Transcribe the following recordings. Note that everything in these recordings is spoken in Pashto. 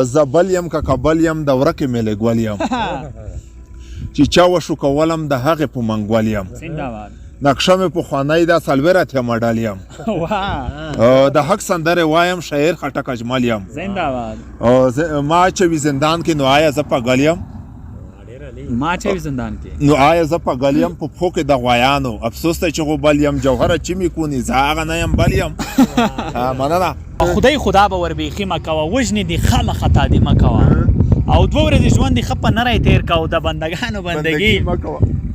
زبل یم که کبل یم د ورکې مې لګول یم چې چا وشو کولم د هغې په منګول یم نقشه مې پخوانی دا څلوېره اتیا ماډل یم د حق سندرې وایم شاعر خټک اجمل یم ما چوي زندان کې نو آیا زه پاګل یم نو آیا زه پاګل یم په پښو کې د غوایانو افسوس دی چې غوبل یم جوهره چې مې کوني زه هغه نه یم بل یم مننه خدای خدا به وربیخي مه کوه وژنې دې خامخا تادي مه کوه او دوه ورځې ژوند دې ښه په نری تېر کوه د بندګانو بندګي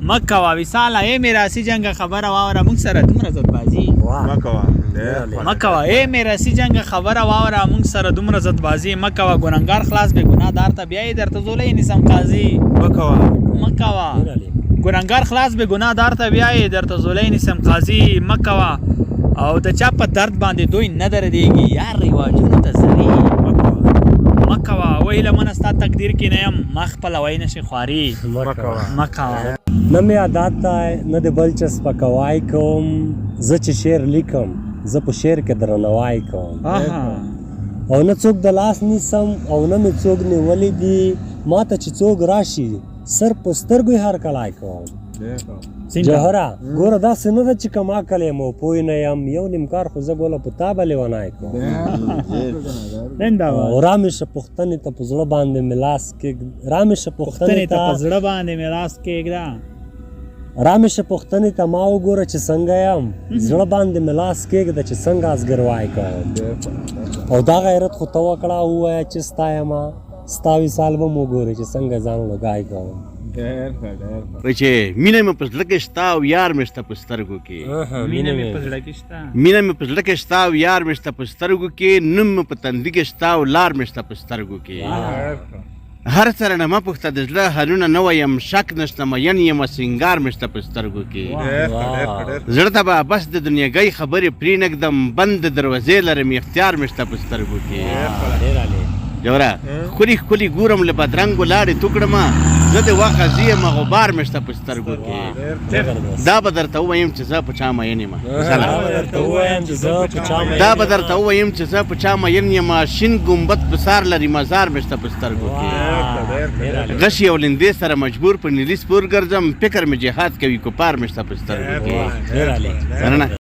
مه کوه وصاله ای میراثي جنګه خبره واوره موږ سره دومره زدبازي مه کوه ای میراثي جنګه خبره واوره موږ سره دومره زدبازي مه کوه ګنهګار خلاص بې ګناه دار ته بیا یې درته زولی نیسم قاضي مه کوه ګنهګار خلاص بې ګناه دار ته بیا یې درته زولی نیسم قاضي مه کوه او د چا په درد باندې دوی نه دردېږي یار رواجونو ته زري مه کوه وایي لمنه ستا تقدیر کې نه یم ما خپله وایي نشي خواري مه کوه نه مې عادت دی نه د بل چا سپکوای کوم زه چې شعر لیکم زه په شعر کې درناوی کوم او نه څوک د لاس نیسم او نه مې څوک نیولی دي ما ته چې څوک راشي سر په سترګو یې هر کلای کوم جوهره ګوره داسې نه ده چې کم عقل یم او پوه نه یم یو نیم کار خو زه ګوله په تا به لیونی کوم او رامیشه پوښتنې ته په زړه باندې مې لاس کېږده رامیشه پوښتنې ته ما وګوره چې څنګه یم زړه باندې مې لاس کېږده چې څنګه ازګروای کوم او دا غیرت خو ته وکړه ووایه چې ستا یمه ستا وصال به م وګورې چې څنګه ځان لګای کوم وای چې مینه مې په زړه کې شته او یار مې شته په سترګو کې مینه مې په زړه کې شته او یار مې شته په سترګو کې نوم مې په تندي کې شته او لار مې شته په سترګو کې هر سره نه مه پوښته د زړه حالونه نه وایم شک نشته مین یم سینګار مې شته په سترګو کې زړه ته به بس د دنیاګۍ خبرې پرېنږدم بند د دروازې لرم اختیار مې شته په سترګو کې جوره ښکلي ښکلي ګورم له بدرنګو لاړې تو کړمه زه د وغځي یم غبار مې شته په سترګو کې دا به درته ووایم چې زه په چا مین یم په چا مین یم شین ګمبد په سار لري مزار مې شته په سترګو کې غشي او لندې سره مجبور په نیلي سپور ګرځم فکر مې جهاد کوي کفار مې شته په سترګو کې